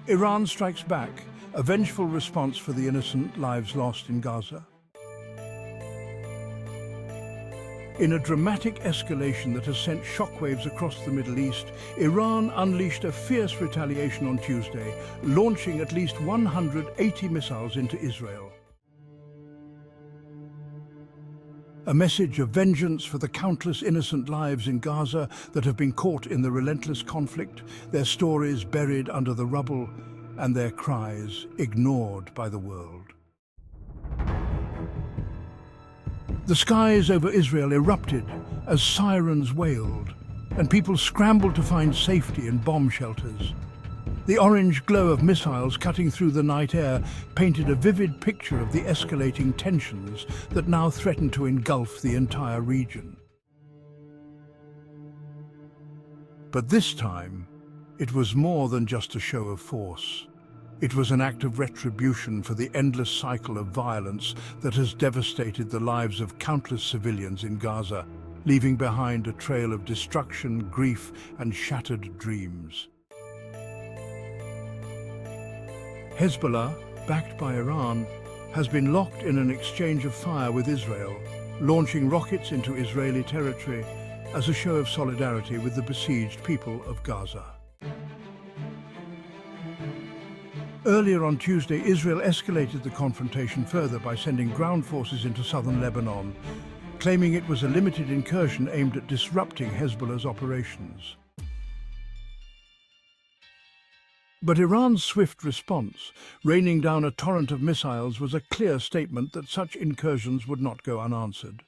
Iran strikes back, a vengeful response for the innocent lives lost in Gaza. In a dramatic escalation that has sent shockwaves across the Middle East, Iran unleashed a fierce retaliation on Tuesday, launching at least 180 missiles into Israel. A message of vengeance for the countless innocent lives in Gaza that have been caught in the relentless conflict, their stories buried under the rubble, and their cries ignored by the world. The skies over Israel erupted as sirens wailed, and people scrambled to find safety in bomb shelters. The orange glow of missiles cutting through the night air painted a vivid picture of the escalating tensions that now threaten to engulf the entire region. But this time, it was more than just a show of force. It was an act of retribution for the endless cycle of violence that has devastated the lives of countless civilians in Gaza, leaving behind a trail of destruction, grief, and shattered dreams. Hezbollah, backed by Iran, has been locked in an exchange of fire with Israel, launching rockets into Israeli territory as a show of solidarity with the besieged people of Gaza. Earlier on Tuesday, Israel escalated the confrontation further by sending ground forces into southern Lebanon, claiming it was a limited incursion aimed at disrupting Hezbollah's operations. But Iran's swift response, raining down a torrent of missiles, was a clear statement that such incursions would not go unanswered.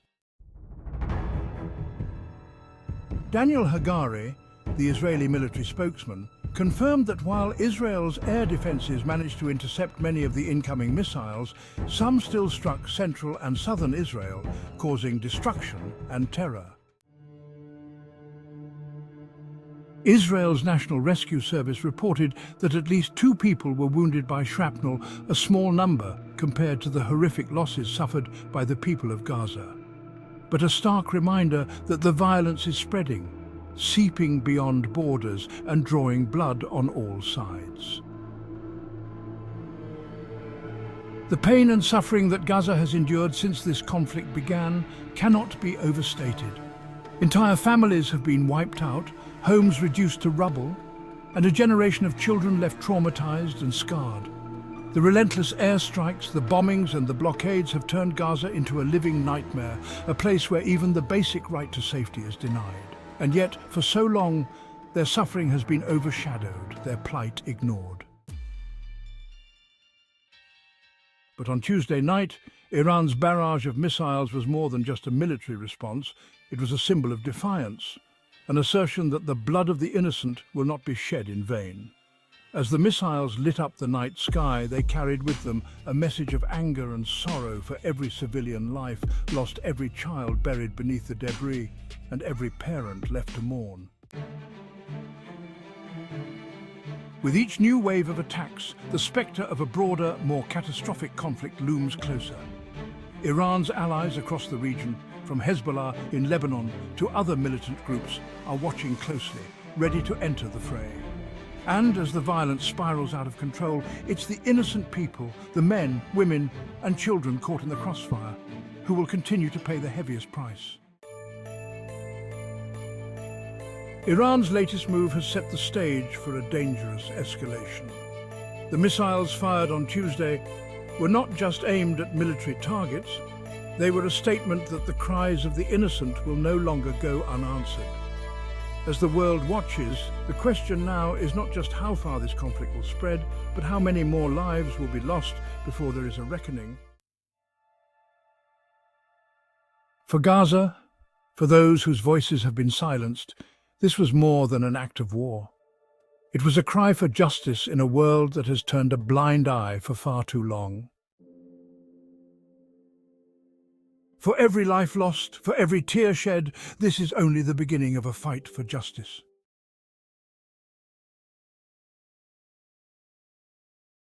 Daniel Hagari, the Israeli military spokesman, confirmed that while Israel's air defenses managed to intercept many of the incoming missiles, some still struck central and southern Israel, causing destruction and terror. Israel's National Rescue Service reported that at least 2 people were wounded by shrapnel, a small number compared to the horrific losses suffered by the people of Gaza. But a stark reminder that the violence is spreading, seeping beyond borders and drawing blood on all sides. The pain and suffering that Gaza has endured since this conflict began cannot be overstated. Entire families have been wiped out, homes reduced to rubble, and a generation of children left traumatized and scarred. The relentless airstrikes, the bombings and the blockades have turned Gaza into a living nightmare, a place where even the basic right to safety is denied. And yet, for so long, their suffering has been overshadowed, their plight ignored. But on Tuesday night, Iran's barrage of missiles was more than just a military response. It was a symbol of defiance, an assertion that the blood of the innocent will not be shed in vain. As the missiles lit up the night sky, they carried with them a message of anger and sorrow for every civilian life lost, every child buried beneath the debris, and every parent left to mourn. With each new wave of attacks, the spectre of a broader, more catastrophic conflict looms closer. Iran's allies across the region, from Hezbollah in Lebanon to other militant groups, are watching closely, ready to enter the fray. And as the violence spirals out of control, it's the innocent people, the men, women, and children caught in the crossfire, who will continue to pay the heaviest price. Iran's latest move has set the stage for a dangerous escalation. The missiles fired on Tuesday were not just aimed at military targets, they were a statement that the cries of the innocent will no longer go unanswered. As the world watches, the question now is not just how far this conflict will spread, but how many more lives will be lost before there is a reckoning. For Gaza, for those whose voices have been silenced, this was more than an act of war. It was a cry for justice in a world that has turned a blind eye for far too long. For every life lost, for every tear shed, this is only the beginning of a fight for justice.